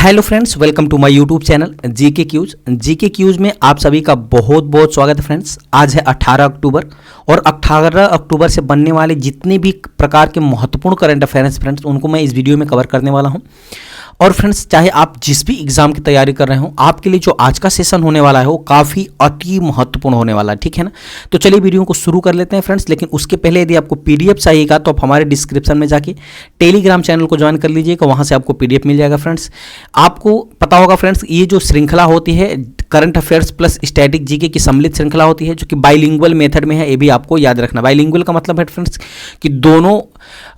Hello friends, welcome to my YouTube channel GK quiz में आप सभी का बहुत बहुत स्वागत है फ्रेंड्स। आज है 18 अक्टूबर और 18 अक्टूबर से बनने वाले जितने भी प्रकार के महत्वपूर्ण करंट अफेयर्स फ्रेंड्स उनको मैं इस वीडियो में कवर करने वाला हूं। और फ्रेंड्स, चाहे आप जिस भी एग्जाम की तैयारी कर रहे हो, आपके लिए जो आज का सेशन होने वाला है वो काफ़ी अति महत्वपूर्ण होने वाला है, ठीक है ना। तो चलिए वीडियो को शुरू कर लेते हैं फ्रेंड्स। लेकिन उसके पहले यदि आपको पीडीएफ चाहिएगा तो आप हमारे डिस्क्रिप्शन में जाके टेलीग्राम चैनल को ज्वाइन कर लीजिएगा, वहाँ से आपको पीडीएफ मिल जाएगा फ्रेंड्स। आपको पता होगा फ्रेंड्स, ये जो श्रृंखला होती है current affairs plus static GK की सम्मिलित श्रृंखला होती है, जो कि बाइलिंगुअल मेथड में है। ये भी आपको याद रखना। बाइलिंगुअल का मतलब है फ्रेंड्स कि दोनों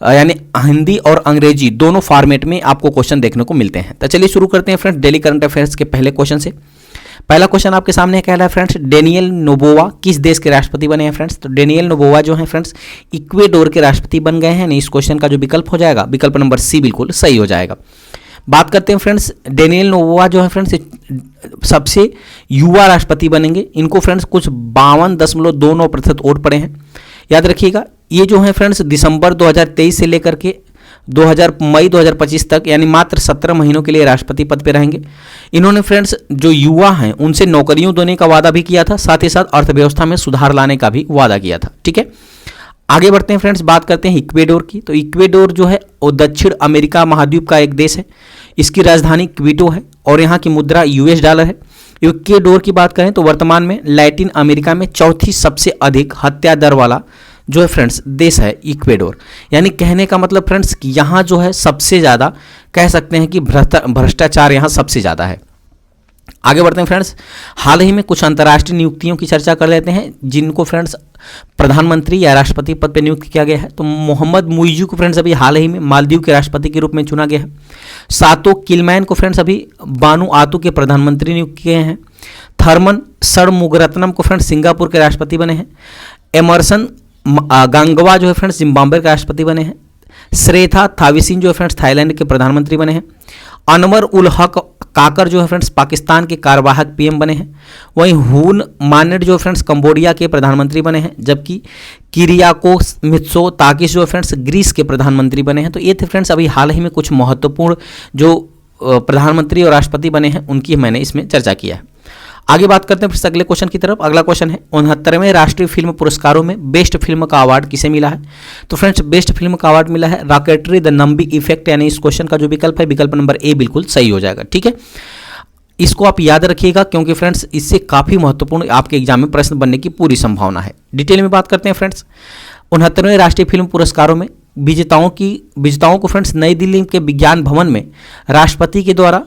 यानी हिंदी और अंग्रेजी दोनों फॉर्मेट में आपको क्वेश्चन देखने को मिलते हैं। तो चलिए शुरू करते हैं फ्रेंड्स डेली करंट अफेयर्स के पहले क्वेश्चन से। पहला क्वेश्चन आपके सामने कह रहा है फ्रेंड्स, डेनियल नोबोवा किस देश के राष्ट्रपति बने हैं फ्रेंड्स। तो डेनियल नोबोवा जो है फ्रेंड्स इक्वेडोर के राष्ट्रपति बन गए हैं। इस क्वेश्चन का जो विकल्प हो जाएगा, विकल्प नंबर सी बिल्कुल सही हो जाएगा। बात करते हैं फ्रेंड्स, डेनियल नोबोवा जो है फ्रेंड्स सबसे युवा राष्ट्रपति बनेंगे। इनको फ्रेंड्स कुछ 52.29% वोट पड़े हैं। याद रखिएगा, ये जो है फ्रेंड्स दिसंबर 2023 से लेकर के मई 2025 तक यानी मात्र 17 महीनों के लिए राष्ट्रपति पद पे रहेंगे। इन्होंने फ्रेंड्स जो युवा हैं उनसे नौकरियों देने का वादा भी किया था, साथ ही साथ अर्थव्यवस्था में सुधार लाने का भी वादा किया था, ठीक है। आगे बढ़ते हैं फ्रेंड्स, बात करते हैं इक्वेडोर की। तो इक्वेडोर जो है वो दक्षिण अमेरिका महाद्वीप का एक देश है। इसकी राजधानी क्विटो है और यहाँ की मुद्रा यूएस डॉलर है। इक्वेडोर की बात करें तो वर्तमान में लैटिन अमेरिका में चौथी सबसे अधिक हत्या दर वाला जो है फ्रेंड्स देश है इक्वेडोर। यानी कहने का मतलब फ्रेंड्स कि यहाँ जो है सबसे ज़्यादा कह सकते हैं कि भ्रष्टाचार यहाँ सबसे ज़्यादा है। आगे बढ़ते हैं फ्रेंड्स, हाल ही में कुछ अंतर्राष्ट्रीय नियुक्तियों की चर्चा कर लेते हैं जिनको फ्रेंड्स प्रधानमंत्री या राष्ट्रपति पद पर नियुक्त किया गया है। तो मोहम्मद मुइज़ू को फ्रेंड्स अभी हाल ही में मालदीव के राष्ट्रपति के रूप में चुना गया है। सातो किलमैन को फ्रेंड्स अभी बानुआतु के प्रधानमंत्री नियुक्त किए हैं। थर्मन षणमुगरत्नम को फ्रेंड्स सिंगापुर के राष्ट्रपति बने हैं। एमरसन गांगवा जो है फ्रेंड्स जिम्बाब्वे के राष्ट्रपति बने हैं। श्रेथा थाविसिन जो है फ्रेंड्स थाईलैंड के प्रधानमंत्री बने हैं। अनवर उल हक काकर जो है फ्रेंड्स पाकिस्तान के कार्यवाहक पीएम बने हैं। वहीं हुन मानेट जो फ्रेंड्स कंबोडिया के प्रधानमंत्री बने हैं, जबकि किरियाकोस मित्सोताकिस जो फ्रेंड्स ग्रीस के प्रधानमंत्री बने हैं। तो ये थे फ्रेंड्स अभी हाल ही में कुछ महत्वपूर्ण जो प्रधानमंत्री और राष्ट्रपति बने हैं उनकी मैंने इसमें चर्चा किया है। आगे बात करते हैं फिर अगले क्वेश्चन की तरफ। अगला क्वेश्चन है 69वें राष्ट्रीय फिल्म पुरस्कारों में बेस्ट फिल्म का अवार्ड किसे मिला है। तो फ्रेंड्स बेस्ट फिल्म का अवार्ड मिला है रॉकेटरी द नंबी इफेक्ट। यानी इस क्वेश्चन का जो विकल्प है, विकल्प नंबर ए बिल्कुल सही हो जाएगा, ठीक है। इसको आप याद रखिएगा क्योंकि फ्रेंड्स इससे काफ़ी महत्वपूर्ण आपके एग्जाम में प्रश्न बनने की पूरी संभावना है। डिटेल में बात करते हैं फ्रेंड्स, 69वें राष्ट्रीय फिल्म पुरस्कारों में विजेताओं को फ्रेंड्स नई दिल्ली के विज्ञान भवन में राष्ट्रपति के द्वारा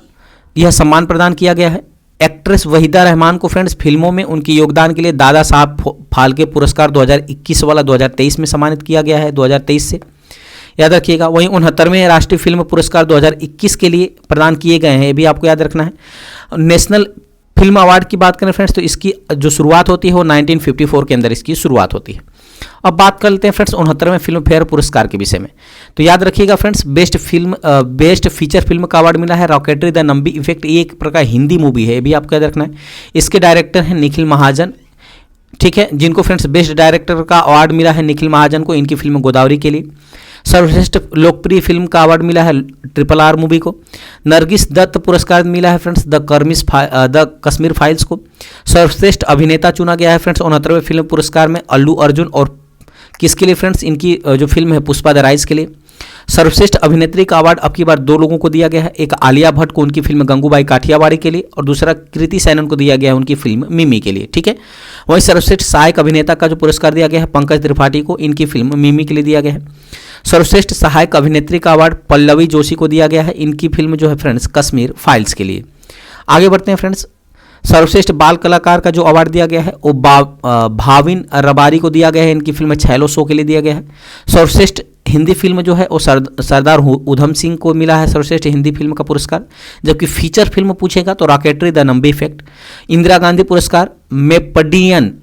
यह सम्मान प्रदान किया गया है। एक्ट्रेस वहीदा रहमान को फ्रेंड्स फिल्मों में उनके योगदान के लिए दादा साहब फाल्के पुरस्कार 2021 वाला 2023 में सम्मानित किया गया है, 2023 से याद रखिएगा। वहीं 69वें राष्ट्रीय फिल्म पुरस्कार 2021 के लिए प्रदान किए गए हैं, ये भी आपको याद रखना है। नेशनल फिल्म अवार्ड की बात करें फ्रेंड्स तो इसकी जो शुरुआत होती है वो 1954 के अंदर इसकी शुरुआत होती है। अब बात कर लेते हैं फ्रेंड्स 69वें फिल्म फेयर पुरस्कार के विषय में। तो याद रखिएगा फ्रेंड्स बेस्ट फीचर फिल्म का अवार्ड मिला है रॉकेटरी द नंबी इफेक्ट। ये एक प्रकार हिंदी मूवी है, ये भी आपको याद रखना है। इसके डायरेक्टर हैं निखिल महाजन, ठीक है, जिनको फ्रेंड्स बेस्ट डायरेक्टर का अवार्ड मिला है निखिल महाजन को इनकी फिल्म गोदावरी के लिए। सर्वश्रेष्ठ लोकप्रिय फिल्म का अवार्ड मिला है RRR मूवी को। नरगिस दत्त पुरस्कार मिला है फ्रेंड्स द कश्मीर फाइल्स को। सर्वश्रेष्ठ अभिनेता चुना गया है फ्रेंड्स 69वें फिल्म पुरस्कार में अल्लू अर्जुन, और किसके लिए फ्रेंड्स, इनकी जो फिल्म है पुष्पा द राइज के लिए। सर्वश्रेष्ठ अभिनेत्री का अवार्ड अब की बार 2 लोगों को दिया गया है, एक आलिया भट्ट को उनकी फिल्म गंगूबाई काठियावाड़ी के लिए और दूसरा कृति सैनन को दिया गया है उनकी फिल्म मिमी के लिए, ठीक है। वहीं सर्वश्रेष्ठ सहायक अभिनेता का जो पुरस्कार दिया गया है पंकज त्रिपाठी को इनकी फिल्म मिमी के लिए दिया गया है। सर्वश्रेष्ठ सहायक अभिनेत्री का अवार्ड पल्लवी जोशी को दिया गया है इनकी फिल्म जो है फ्रेंड्स कश्मीर फाइल्स के लिए। आगे बढ़ते हैं फ्रेंड्स, सर्वश्रेष्ठ बाल कलाकार का जो अवार्ड दिया गया है वो भाविन रबारी को दिया गया है, इनकी फिल्म छैलो शो के लिए दिया गया है। सर्वश्रेष्ठ हिंदी फिल्म जो है वो सरदार उधम सिंह को मिला है सर्वश्रेष्ठ हिंदी फिल्म का पुरस्कार। जबकि फीचर फिल्म पूछेगा तो rocketry the Nambi effect. Indira Gandhi पुरस्कार मेपडियन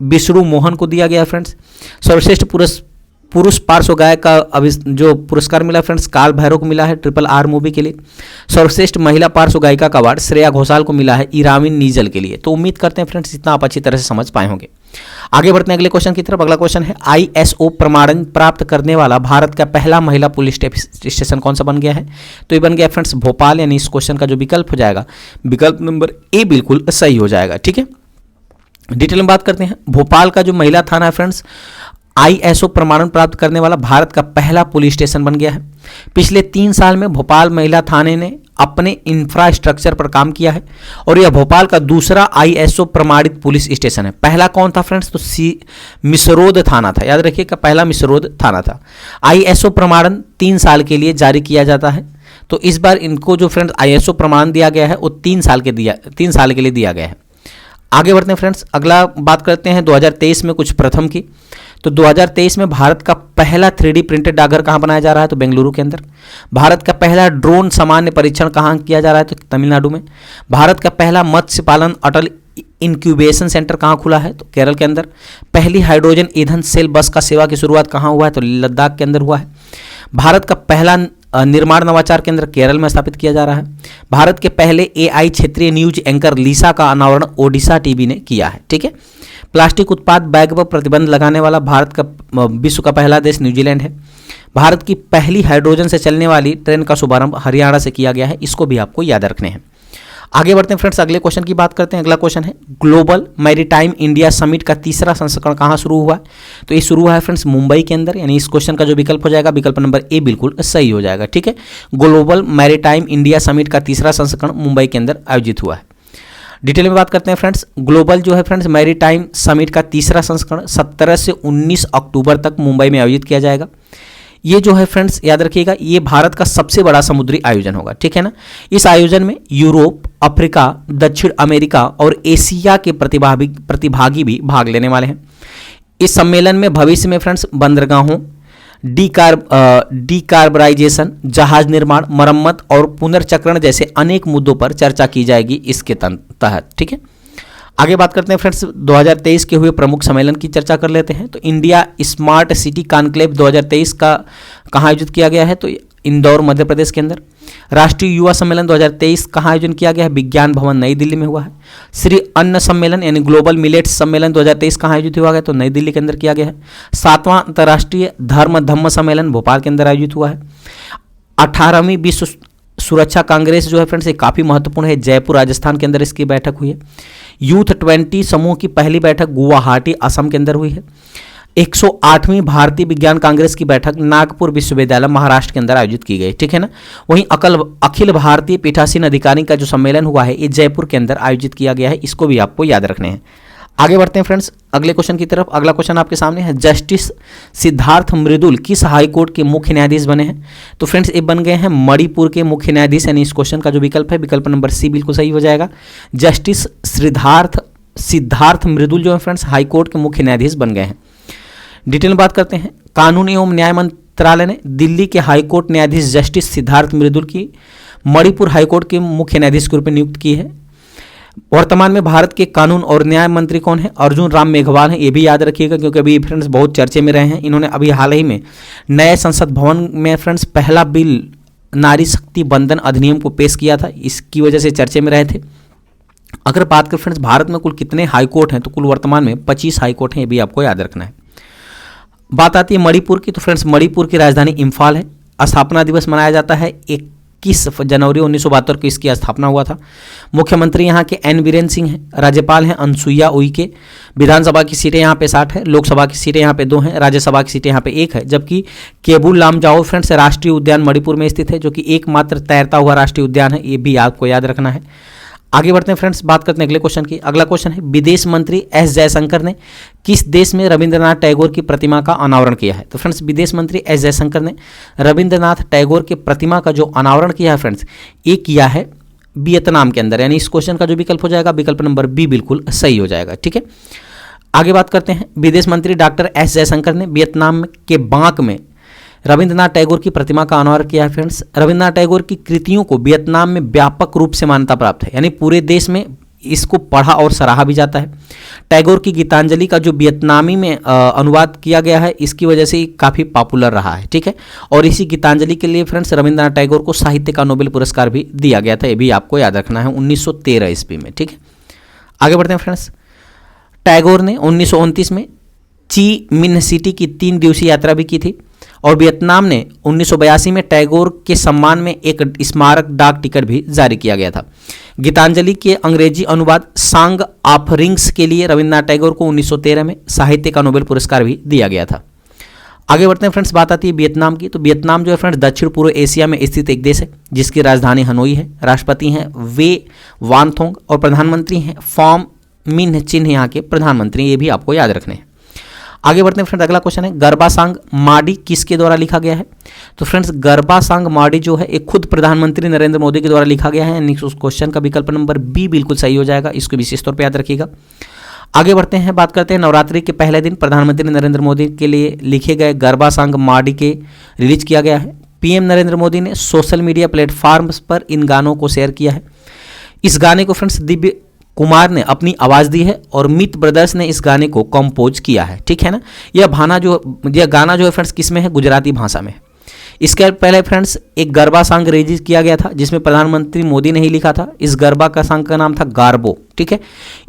विष्णु मोहन को दिया गया फ्रेंड्स। सर्वश्रेष्ठ पुरुष पार्श्व गायक का जो पुरस्कार मिला फ्रेंड्स काल भैरव को मिला है RRR मूवी के लिए। सर्वश्रेष्ठ महिला पार्श्व गायिका का अवार्ड श्रेया घोषाल को मिला है इराविन नीजल के लिए। तो उम्मीद करते हैं फ्रेंड्स इतना आप अच्छी तरह से समझ पाए होंगे। आगे बढ़ते हैं अगले क्वेश्चन की तरफ। अगला क्वेश्चन है ISO प्रमाणन प्राप्त करने वाला भारत का पहला महिला पुलिस स्टेशन कौन सा बन गया है? तो ये बन गया फ्रेंड्स भोपाल, यानी इस क्वेश्चन का जो विकल्प हो जाएगा विकल्प नंबर ए बिल्कुल सही हो जाएगा। ठीक है, डिटेल में बात करते हैं। भोपाल का जो महिला थाना है फ्रेंड्स ISO प्रमाणन प्राप्त करने वाला भारत का पहला पुलिस स्टेशन बन गया है। पिछले 3 साल में भोपाल महिला थाने ने अपने इंफ्रास्ट्रक्चर पर काम किया है और यह भोपाल का दूसरा ISO प्रमाणित पुलिस स्टेशन है। पहला कौन था फ्रेंड्स? तो मिसरोद थाना था, याद रखिएगा पहला मिसरोद थाना था। ISO प्रमाणन 3 साल के लिए जारी किया जाता है, तो इस बार इनको जो फ्रेंड्स ISO प्रमाणन दिया गया है वो 3 साल के लिए दिया गया है। आगे बढ़ते हैं फ्रेंड्स, अगला बात करते हैं 2023 में कुछ प्रथम की। तो 2023 में भारत का पहला 3D प्रिंटेड डाकघर कहाँ बनाया जा रहा है? तो बेंगलुरु के अंदर। भारत का पहला ड्रोन सामान्य परीक्षण कहाँ किया जा रहा है? तो तमिलनाडु में। भारत का पहला मत्स्य पालन अटल इंक्यूबेशन सेंटर कहाँ खुला है? तो केरल के अंदर। पहली हाइड्रोजन ईंधन सेल बस का सेवा की शुरुआत कहाँ हुआ है? तो लद्दाख के अंदर हुआ है। भारत का पहला निर्माण नवाचार केंद्र केरल में स्थापित किया जा रहा है। भारत के पहले AI क्षेत्रीय न्यूज एंकर लीसा का अनावरण ओडिशा टीवी ने किया है। ठीक है, प्लास्टिक उत्पाद बैग पर प्रतिबंध लगाने वाला भारत का विश्व का पहला देश न्यूजीलैंड है। भारत की पहली हाइड्रोजन से चलने वाली ट्रेन का शुभारंभ हरियाणा से किया गया है। इसको भी आपको याद रखने हैं। आगे बढ़ते हैं फ्रेंड्स, अगले क्वेश्चन की बात करते हैं। अगला क्वेश्चन है ग्लोबल मैरीटाइम इंडिया समिट का तीसरा संस्करण कहाँ शुरू हुआ है? तो ये शुरू हुआ है फ्रेंड्स मुंबई के अंदर, यानी इस क्वेश्चन का जो विकल्प हो जाएगा विकल्प नंबर ए बिल्कुल सही हो जाएगा। ठीक है, ग्लोबल मैरीटाइम इंडिया समिट का तीसरा संस्करण मुंबई के अंदर आयोजित हुआ है। डिटेल में बात करते हैं फ्रेंड्स, ग्लोबल जो है फ्रेंड्स मैरीटाइम समिट का तीसरा संस्करण 17 से 19 अक्टूबर तक मुंबई में आयोजित किया जाएगा। ये जो है फ्रेंड्स याद रखिएगा ये भारत का सबसे बड़ा समुद्री आयोजन होगा। ठीक है ना, इस आयोजन में यूरोप, अफ्रीका, दक्षिण अमेरिका और एशिया के प्रतिभागी भी भाग लेने वाले हैं। इस सम्मेलन में भविष्य में फ्रेंड्स बंदरगाहों, डीकार्बराइजेशन, जहाज निर्माण, मरम्मत और पुनर्चक्रण जैसे अनेक मुद्दों पर चर्चा की जाएगी इसके तहत। ठीक है, आगे बात करते हैं फ्रेंड्स 2023 के हुए प्रमुख सम्मेलन की चर्चा कर लेते हैं। तो इंडिया स्मार्ट सिटी कॉन्क्लेव 2023 का कहाँ आयोजित किया गया है? तो इंदौर मध्य प्रदेश के अंदर। राष्ट्रीय युवा सम्मेलन 2023 कहाँ आयोजन किया गया है? विज्ञान भवन नई दिल्ली में हुआ है। श्री अन्न सम्मेलन यानी ग्लोबल मिलेट्स सम्मेलन 2023 कहाँ आयोजित हुआ है? तो नई दिल्ली के अंदर किया गया है। 7वां अंतर्राष्ट्रीय धम्म सम्मेलन भोपाल के अंदर आयोजित हुआ है। 18वीं विश्व सुरक्षा कांग्रेस जो है फ्रेंड्स ये काफ़ी महत्वपूर्ण है, जयपुर राजस्थान के अंदर इसकी बैठक हुई है। यूथ 20 समूह की पहली बैठक गुवाहाटी असम के अंदर हुई है। 108वीं भारतीय विज्ञान कांग्रेस की बैठक नागपुर विश्वविद्यालय महाराष्ट्र के अंदर आयोजित की गई। ठीक है ना, वहीं अखिल भारतीय पीठासीन अधिकारी का जो सम्मेलन हुआ है ये जयपुर के अंदर आयोजित किया गया है। इसको भी आपको याद रखने हैं। आगे बढ़ते हैं फ्रेंड्स अगले क्वेश्चन की तरफ। अगला क्वेश्चन आपके सामने है, जस्टिस सिद्धार्थ मृदुल किस हाईकोर्ट के मुख्य न्यायाधीश बने हैं? तो फ्रेंड्स ये बन गए हैं मणिपुर के मुख्य न्यायाधीश, यानी इस क्वेश्चन का जो विकल्प है विकल्प नंबर सी बिल्कुल सही हो जाएगा। जस्टिस सिद्धार्थ मृदुल जो है फ्रेंड्स हाईकोर्ट के मुख्य न्यायाधीश बन गए हैं। डिटेल में बात करते हैं, कानून एवं न्याय मंत्रालय ने दिल्ली के हाईकोर्ट न्यायाधीश जस्टिस सिद्धार्थ मृदुल की मणिपुर हाईकोर्ट के मुख्य न्यायाधीश के रूप में नियुक्त की है। वर्तमान में भारत के कानून और न्याय मंत्री कौन है? अर्जुन राम मेघवाल हैं। ये भी याद रखिएगा क्योंकि अभी फ्रेंड्स बहुत चर्चे में रहे हैं। इन्होंने अभी हाल ही में नए संसद भवन में फ्रेंड्स पहला बिल नारी शक्ति बंधन अधिनियम को पेश किया था, इसकी वजह से चर्चे में रहे थे। अगर बात करें फ्रेंड्स भारत में कुल कितने हाईकोर्ट हैं, तो कुल वर्तमान में 25 हाईकोर्ट हैं, ये भी आपको याद रखना है। बात आती है मणिपुर की, तो फ्रेंड्स मणिपुर की राजधानी इम्फाल है। स्थापना दिवस मनाया जाता है 21 जनवरी 1972 को इसकी स्थापना हुआ था। मुख्यमंत्री यहाँ के एन बीरेन सिंह हैं। राज्यपाल हैं अनसुईया उइके। विधानसभा की सीटें यहाँ पे 60 है, लोकसभा की सीटें यहाँ पे 2 हैं, राज्यसभा की सीटें यहाँ पे 1 है। जबकि केबुल लामजाओ फ्रेंड्स राष्ट्रीय उद्यान मणिपुर में स्थित है, जो कि एकमात्र तैरता हुआ राष्ट्रीय उद्यान है। ये भी आपको याद रखना है। आगे बढ़ते हैं फ्रेंड्स, बात करते हैं अगले क्वेश्चन की। अगला क्वेश्चन है, विदेश मंत्री एस जयशंकर ने किस देश में रविंद्रनाथ टैगोर की प्रतिमा का अनावरण किया है? तो फ्रेंड्स विदेश मंत्री एस जयशंकर ने रविंद्रनाथ टैगोर की प्रतिमा का जो अनावरण किया है फ्रेंड्स ये किया है वियतनाम के अंदर, यानी इस क्वेश्चन का जो विकल्प हो जाएगा विकल्प नंबर बी बिल्कुल सही हो जाएगा। ठीक है, आगे बात करते हैं, विदेश मंत्री डॉक्टर एस जयशंकर ने वियतनाम के बांक में रविंद्रनाथ टैगोर की प्रतिमा का अनावरण किया है। फ्रेंड्स रविंद्रनाथ टैगोर की कृतियों को वियतनाम में व्यापक रूप से मान्यता प्राप्त है, यानी पूरे देश में इसको पढ़ा और सराहा भी जाता है। टैगोर की गीतांजलि का जो वियतनामी में अनुवाद किया गया है, इसकी वजह से काफ़ी पॉपुलर रहा है, ठीक है। और इसी गीतांजलि के लिए फ्रेंड्स रविंद्रनाथ टैगोर को साहित्य का नोबेल पुरस्कार भी दिया गया था, ये भी आपको याद रखना है 1913 ईस्वी में, ठीक है। आगे बढ़ते हैं फ्रेंड्स। टैगोर ने 1929 में ची मिन्ह सिटी की 3 दिवसीय यात्रा भी की थी और वियतनाम ने 1982 में टैगोर के सम्मान में एक स्मारक डाक टिकट भी जारी किया गया था। गीतांजलि के अंग्रेजी अनुवाद सॉन्ग ऑफरिंग्स के लिए रविंद्रनाथ टैगोर को 1913 में साहित्य का नोबेल पुरस्कार भी दिया गया था। आगे बढ़ते हैं फ्रेंड्स, बात आती है वियतनाम की। तो वियतनाम जो है फ्रेंड्स दक्षिण पूर्व एशिया में स्थित एक देश है जिसकी राजधानी हनोई है। राष्ट्रपति हैं वे वानथोंग और प्रधानमंत्री हैं फॉम मिन्ह चिन्ह यहाँ के प्रधानमंत्री, ये भी आपको याद रखने हैं। आगे बढ़ते हैं फ्रेंड्स, अगला क्वेश्चन है गरबा सांग माडी किसके द्वारा लिखा गया है। तो फ्रेंड्स गरबा सांग माडी जो है एक खुद प्रधानमंत्री नरेंद्र मोदी के द्वारा लिखा गया है, यानी उस क्वेश्चन का विकल्प नंबर बी बिल्कुल सही हो जाएगा, इसको विशेष तौर पर याद रखिएगा। आगे बढ़ते हैं, बात करते हैं नवरात्रि के पहले दिन प्रधानमंत्री नरेंद्र मोदी के लिए लिखे गए गरबा सांग माडी के रिलीज किया गया है। पीएम नरेंद्र मोदी ने सोशल मीडिया प्लेटफॉर्म्स पर इन गानों को शेयर किया है। इस गाने को फ्रेंड्स दिव्य कुमार ने अपनी आवाज़ दी है और मित ब्रदर्स ने इस गाने को कंपोज किया है, ठीक है ना। यह गाना जो है फ्रेंड्स किस में है, गुजराती भाषा में। इसके पहले फ्रेंड्स एक गरबा सॉन्ग रिलीज किया गया था जिसमें प्रधानमंत्री मोदी ने ही लिखा था। इस गरबा का सॉन्ग का नाम था गारबो, ठीक है।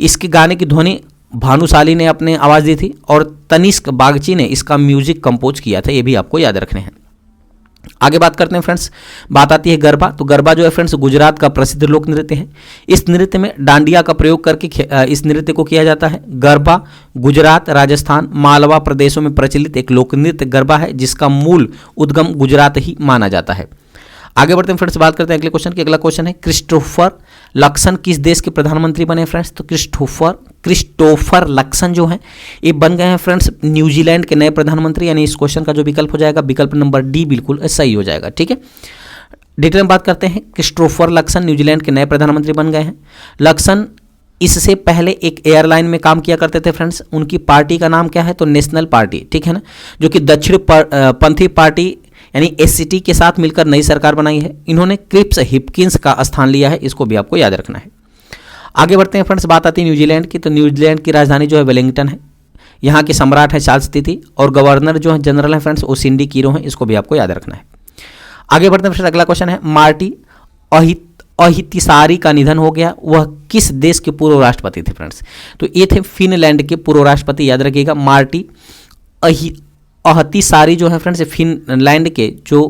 इसके गाने की ध्वनि भानुशाली ने अपने आवाज़ दी थी और तनिष्क बागची ने इसका म्यूजिक कंपोज किया था, ये भी आपको याद रखने हैं। आगे बात करते हैं फ्रेंड्स, बात आती है गरबा। तो गरबा जो है फ्रेंड्स गुजरात का प्रसिद्ध लोक नृत्य है। इस नृत्य में डांडिया का प्रयोग करके इस नृत्य को किया जाता है। गरबा गुजरात, राजस्थान, मालवा प्रदेशों में प्रचलित एक लोक नृत्य गरबा है जिसका मूल उद्गम गुजरात ही माना जाता है। आगे बढ़ते हैं फ्रेंड्स, बात करते हैं अगले क्वेश्चन की। अगला क्वेश्चन है क्रिस्टोफर लक्सन किस देश के प्रधानमंत्री बने फ्रेंड्स। तो क्रिस्टोफर लक्सन जो है ये बन गए हैं फ्रेंड्स न्यूजीलैंड के नए प्रधानमंत्री, यानी इस क्वेश्चन का जो विकल्प हो जाएगा विकल्प नंबर डी बिल्कुल सही हो जाएगा, ठीक है। डिटेल में बात करते हैं, क्रिस्टोफर लक्सन न्यूजीलैंड के नए प्रधानमंत्री बन गए हैं। लक्सन इससे पहले एक एयरलाइन में काम किया करते थे फ्रेंड्स। उनकी पार्टी का नाम क्या है, तो नेशनल पार्टी, ठीक है ना, जो कि दक्षिण पंथी पार्टी यानी एससीटी के साथ मिलकर नई सरकार बनाई है। इन्होंने क्रिप्स हिपकिंस का स्थान लिया है, इसको भी आपको याद रखना है। आगे बढ़ते हैं फ्रेंड्स, बात आती है न्यूजीलैंड की। तो न्यूजीलैंड की राजधानी जो है वेलिंगटन है। यहाँ के सम्राट है चार्ल्स तिथि और गवर्नर जो है जनरल है फ्रेंड्स वो सिंडी कीरो हैं, इसको भी आपको याद रखना है। आगे बढ़ते हैं फ्रेंड्स, अगला क्वेश्चन है मार्टी अहितिसारी का निधन हो गया, वह किस देश के पूर्व राष्ट्रपति थे फ्रेंड्स। तो ये थे फिनलैंड के पूर्व राष्ट्रपति, याद रखिएगा। मार्टी अहितिसारी जो है फ्रेंड्स फिनलैंड के जो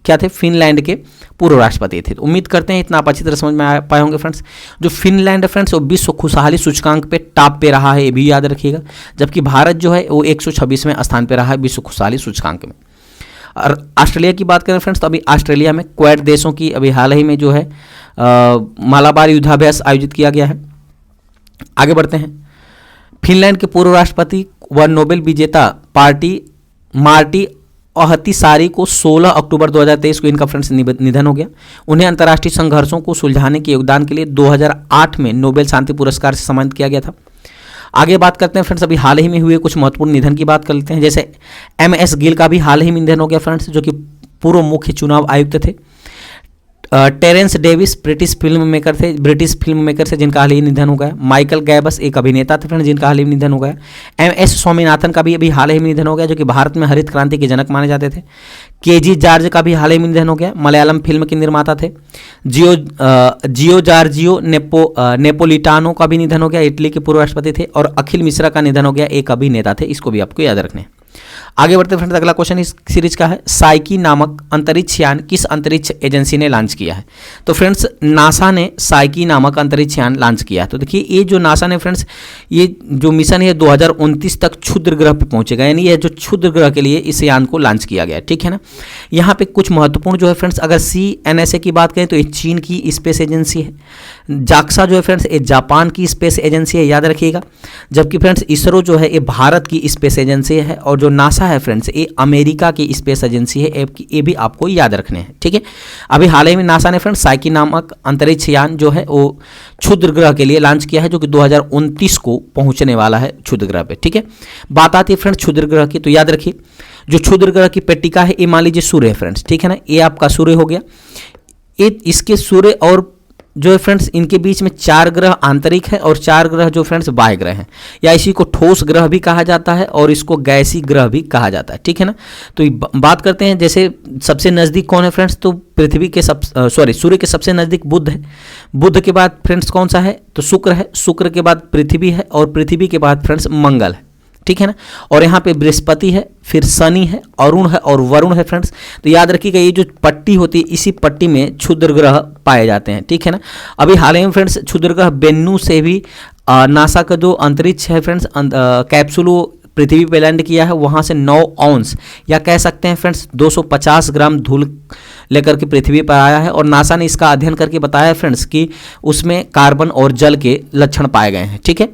क्या थे, फिनलैंड के पूर्व राष्ट्रपति थे। तो उम्मीद करते हैं इतना आप अच्छी तरह समझ में पाए होंगे फ्रेंड्स। जो फिनलैंड है फ्रेंड्स वो विश्व खुशहाली सूचकांक पे टॉप पे रहा है, ये भी याद रखिएगा। जबकि भारत जो है वो 126वें स्थान पे रहा है विश्व खुशहाली सूचकांक में। और ऑस्ट्रेलिया की बात करें फ्रेंड्स, तो अभी ऑस्ट्रेलिया में क्वाड देशों की अभी हाल ही में जो है मालाबार युद्धाभ्यास आयोजित किया गया है। आगे बढ़ते हैं, फिनलैंड के पूर्व राष्ट्रपति व नोबेल विजेता मार्टी अहितिसारी को 16 अक्टूबर 2023 को इनका फ्रेंड्स निधन हो गया। उन्हें अंतर्राष्ट्रीय संघर्षों को सुलझाने के योगदान के लिए 2008 में नोबेल शांति पुरस्कार से सम्मानित किया गया था। आगे बात करते हैं फ्रेंड्स, अभी हाल ही में हुए कुछ महत्वपूर्ण निधन की बात कर लेते हैं। जैसे MS गिल का भी हाल ही में निधन हो गया फ्रेंड्स, जो कि पूर्व मुख्य चुनाव आयुक्त थे। Terence Davies British film maker थे जिनका हाल ही निधन हो गया। माइकल गैबस एक अभिनेता थे फ्रेंड्स जिनका हाल ही में निधन हो गया। MS स्वामीनाथन का भी अभी हाल ही में निधन हो गया, जो कि भारत में हरित क्रांति के जनक माने जाते थे। KG जॉर्ज का भी हाल ही में निधन हो गया, मलयालम फिल्म के निर्माता थे। जियो जार्जियो नेपोलिटानो का भी निधन हो गया, इटली के पूर्व राष्ट्रपति थे। और अखिल मिश्रा का निधन हो गया, एक अभिनेता थे, इसको भी आपको याद रखना है। आगे बढ़ते फ्रेंड्स, अगला क्वेश्चन इस सीरीज का है साइकी नामक अंतरिक्ष यान किस अंतरिक्ष एजेंसी ने लॉन्च किया है। तो फ्रेंड्स नासा ने साइकी नामक अंतरिक्ष यान लॉन्च किया है। तो देखिए ये जो नासा ने फ्रेंड्स ये जो मिशन है 2029 तक क्षुद्र ग्रह पे पहुंचेगा, यानी ये जो क्षुद्र ग्रह के लिए इस यान को लॉन्च किया गया है, ठीक है ना। यहाँ पे कुछ महत्वपूर्ण जो है फ्रेंड्स, अगर CNSA की बात करें तो ये चीन की स्पेस एजेंसी है। जाक्सा जो है फ्रेंड्स ये जापान की स्पेस एजेंसी है, याद रखिएगा। जबकि फ्रेंड्स इसरो जो है ये भारत की स्पेस एजेंसी है। और जो नासा है फ्रेंड्स ये अमेरिका की स्पेस एजेंसी है, ये भी आपको याद रखने हैं, ठीक है। अभी हाल ही में नासा ने फ्रेंड्स साइकी नामक अंतरिक्ष यान जो है वो क्षुद्र ग्रह के लिए लॉन्च किया है, जो कि 2029 को पहुंचने वाला है क्षुद्र ग्रह पे, ठीक है। बात आती है फ्रेंड्स क्षुद्र ग्रह की, तो याद रखिए जो क्षुद्र ग्रह की पट्टिका है ये मान लीजिए सूर्य है फ्रेंड्स, ठीक है ना। ये आपका सूर्य हो गया। इसके सूर्य और जो है फ्रेंड्स इनके बीच में 4 ग्रह आंतरिक है और 4 ग्रह जो फ्रेंड्स बाह्य ग्रह हैं, या इसी को ठोस ग्रह भी कहा जाता है और इसको गैसीय ग्रह भी कहा जाता है, ठीक है ना। तो बात करते हैं जैसे सबसे नज़दीक कौन है फ्रेंड्स, तो पृथ्वी के सूर्य के सबसे नज़दीक बुध है। बुध के बाद फ्रेंड्स कौन सा है, तो शुक्र है। शुक्र के बाद पृथ्वी है और पृथ्वी के बाद फ्रेंड्स मंगल है, ठीक है ना। और यहाँ पे बृहस्पति है, फिर शनि है, अरुण है और वरुण है फ्रेंड्स। तो याद रखिएगा ये जो पट्टी होती है इसी पट्टी में क्षुद्र ग्रह पाए जाते हैं, ठीक है ना। अभी हाल ही में फ्रेंड्स क्षुद्र ग्रह बेन्नू से भी नासा का जो अंतरिक्ष है फ्रेंड्स कैप्सूल वो पृथ्वी पे लैंड किया है। वहाँ से 9 औंस या कह सकते हैं फ्रेंड्स 250 ग्राम धूल लेकर के पृथ्वी पर आया है। और नासा ने इसका अध्ययन करके बताया है फ्रेंड्स कि उसमें कार्बन और जल के लक्षण पाए गए हैं, ठीक है।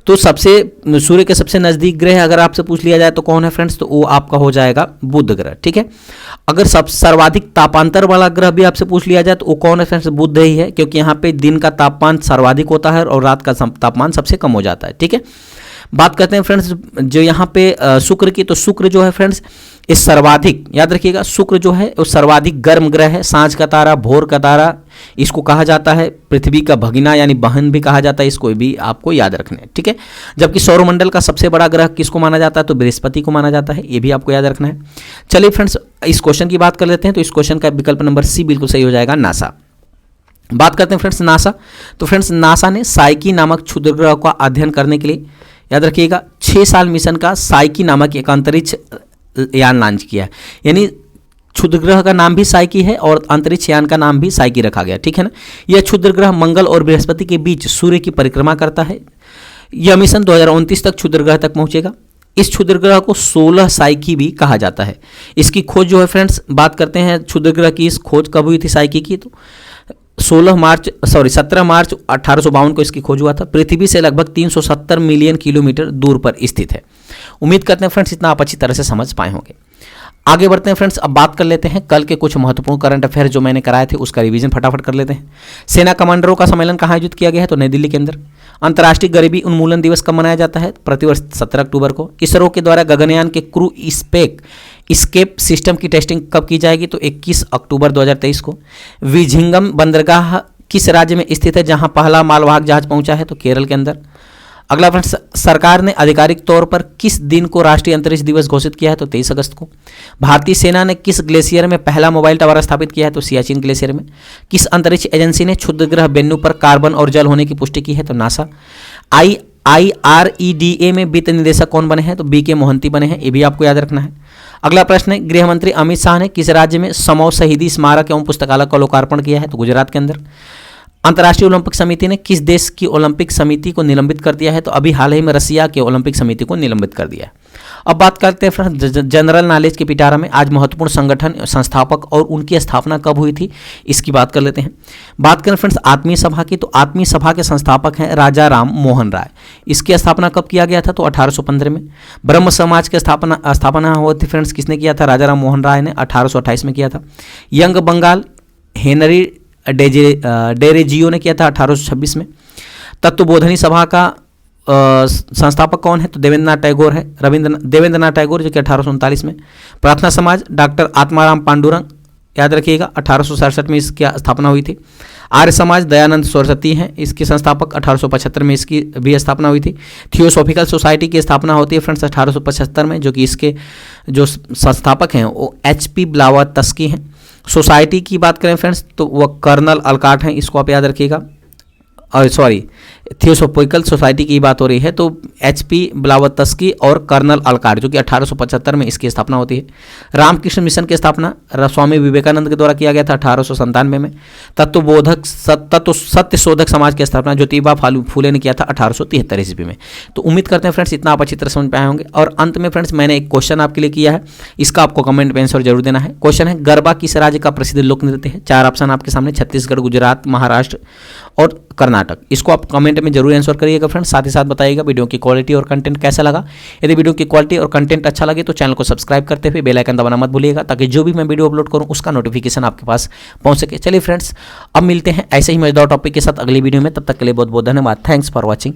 तो सूर्य के सबसे नज़दीक ग्रह अगर आपसे पूछ लिया जाए तो कौन है फ्रेंड्स, तो वो आपका हो जाएगा बुध ग्रह, ठीक है। अगर सर्वाधिक तापांतर वाला ग्रह भी आपसे पूछ लिया जाए तो वो कौन है फ्रेंड्स, बुध ही है, क्योंकि यहाँ पे दिन का तापमान सर्वाधिक होता है और रात का तापमान सबसे कम हो जाता है, ठीक है। बात करते हैं फ्रेंड्स जो यहाँ पे शुक्र की, तो शुक्र जो है फ्रेंड्स इस सर्वाधिक, याद रखिएगा शुक्र जो है वो सर्वाधिक गर्म ग्रह है। सांझ का तारा, भोर का तारा इसको कहा जाता है, पृथ्वी का भगिना यानी बहन भी कहा जाता है, इसको भी आपको याद रखना है, ठीक है। जबकि सौरमंडल का सबसे बड़ा ग्रह किसको माना जाता है, तो बृहस्पति को माना जाता है, ये भी आपको याद रखना है। चलिए फ्रेंड्स इस क्वेश्चन की बात कर लेते हैं। तो इस क्वेश्चन का विकल्प नंबर सी बिल्कुल सही हो जाएगा, नासा। बात करते हैं फ्रेंड्स नासा। तो फ्रेंड्स नासा ने साइकी नामक क्षुद्र ग्रह का अध्ययन करने के लिए, याद रखिएगा 6 साल मिशन का साइकी नामक एक अंतरिक्ष यान लॉन्च किया है। यानी क्षुद्र ग्रह का नाम भी साइकी है और अंतरिक्ष यान का नाम भी साइकी रखा गया, ठीक है ना। यह क्षुद्र ग्रह मंगल और बृहस्पति के बीच सूर्य की परिक्रमा करता है। यह मिशन 2029 तक क्षुद्र ग्रह तक पहुंचेगा। इस क्षुद्र ग्रह को 16 साइकी भी कहा जाता है। इसकी खोज जो है फ्रेंड्स, बात करते हैं क्षुद्र ग्रह की, इस खोज कब हुई थी साइकी की, तो 17 मार्च 1852 को इसकी खोज हुआ था। पृथ्वी से लगभग 370 मिलियन किलोमीटर दूर पर स्थित है। उम्मीद करते हैं फ्रेंड्स इतना आप अच्छी तरह से समझ पाए होंगे। आगे बढ़ते हैं फ्रेंड्स, अब बात कर लेते हैं कल के कुछ महत्वपूर्ण करंट अफेयर जो मैंने कराए थे उसका रिवीजन फटाफट कर लेते हैं। सेना कमांडरों का सम्मेलन कहाँ आयोजित किया गया है, तो नई दिल्ली के अंदर। अंतर्राष्ट्रीय गरीबी उन्मूलन दिवस कब मनाया जाता है, प्रतिवर्ष 17 अक्टूबर को। इसरो के द्वारा गगनयान के क्रू स्केप सिस्टम की टेस्टिंग कब की जाएगी, तो 21 अक्टूबर 2023 को। विझिंगम बंदरगाह किस राज्य में स्थित है जहां पहला मालवाहक जहाज पहुंचा है, तो केरल के अंदर। अगला फ्रेंड्स, सरकार ने आधिकारिक तौर पर किस दिन को राष्ट्रीय अंतरिक्ष दिवस घोषित किया है, तो 23 अगस्त को। भारतीय सेना ने किस ग्लेशियर में पहला मोबाइल टावर स्थापित किया है, तो सियाचिन ग्लेशियर में। किस अंतरिक्ष एजेंसी ने क्षुद्र ग्रह बेन्नू पर कार्बन और जल होने की पुष्टि की है, तो नासा। IREDA में वित्त निदेशक कौन बने हैं, तो BK मोहंती बने हैं, ये भी आपको याद रखना है। अगला प्रश्न है, गृह मंत्री अमित शाह ने किस राज्य में समौ शहीदी स्मारक एवं पुस्तकालय का लोकार्पण किया है, तो गुजरात के अंदर। अंतर्राष्ट्रीय ओलंपिक समिति ने किस देश की ओलंपिक समिति को निलंबित कर दिया है, तो अभी हाल ही में रसिया के ओलंपिक समिति को निलंबित कर दिया है। अब बात करते हैं फ्रेंड्स जनरल नॉलेज के पिटारा में आज महत्वपूर्ण संगठन संस्थापक और उनकी स्थापना कब हुई थी, इसकी बात कर लेते हैं। बात करें फ्रेंड्स आत्मीय सभा की, तो आत्मीय सभा के संस्थापक हैं राजा राम मोहन राय। इसकी स्थापना कब किया गया था, तो 1815 में। ब्रह्म समाज की स्थापना हुई थी फ्रेंड्स, किसने किया था, राजा राम मोहन राय ने 1828 में किया था। यंग बंगाल हेनरी डेरेजियो ने किया था 1826 में। तत्वबोधनी सभा का संस्थापक कौन है, तो देवेंद्रनाथ टैगोर है, देवेंद्रनाथ टैगोर जो कि 1839 में। प्रार्थना समाज डॉक्टर आत्माराम पांडुरंग, याद रखिएगा 1867 में इसकी स्थापना हुई थी। आर्य समाज दयानंद सरस्वती हैं, इसके संस्थापक 1875 में इसकी भी स्थापना हुई थी। थियोसॉफिकल सोसाइटी की स्थापना होती है फ्रेंड्स 1875 में, जो कि इसके जो संस्थापक हैं वो HP ब्लावत्स्की हैं। सोसाइटी की बात करें फ्रेंड्स तो वह कर्नल अलकाट हैं, इसको आप याद रखिएगा। थियोसॉफिकल सोसाइटी की बात हो रही है तो HP ब्लावत्स्की और कर्नल अलकाट जो कि 1875 में इसकी स्थापना होती है। रामकृष्ण मिशन की स्थापना स्वामी विवेकानंद के द्वारा किया गया था 1897 में। सत्य शोधक समाज की स्थापना ज्योतिबा फूले ने किया था 1873 ईस्वी में। तो उम्मीद करते हैं फ्रेंड्स इतना आप अच्छी तरह समझ पाए होंगे। और अंत में फ्रेंड्स मैंने एक क्वेश्चन आपके लिए किया है, इसका आपको कमेंट में आंसर जरूर देना है। क्वेश्चन है, गरबा किस राज्य का प्रसिद्ध लोक नृत्य है? 4 ऑप्शन आपके सामने, छत्तीसगढ़, गुजरात, महाराष्ट्र और कर्नाटक। इसको आप कमेंट में जरूर आंसर करिएगा फ्रेंड्स। साथ ही साथ बताइएगा वीडियो की क्वालिटी और कंटेंट कैसा लगा। यदि वीडियो की क्वालिटी और कंटेंट अच्छा लगे तो चैनल को सब्सक्राइब करते हुए बेल आइकन दबाना मत भूलिएगा, ताकि जो भी मैं वीडियो अपलोड करूं उसका नोटिफिकेशन आपके पास पहुंच सके। चलिए फ्रेंड्स, अब मिलते हैं ऐसे ही मजेदार टॉपिक के साथ अगली वीडियो में। तब तक के लिए बहुत बहुत धन्यवाद। Thanks for watching.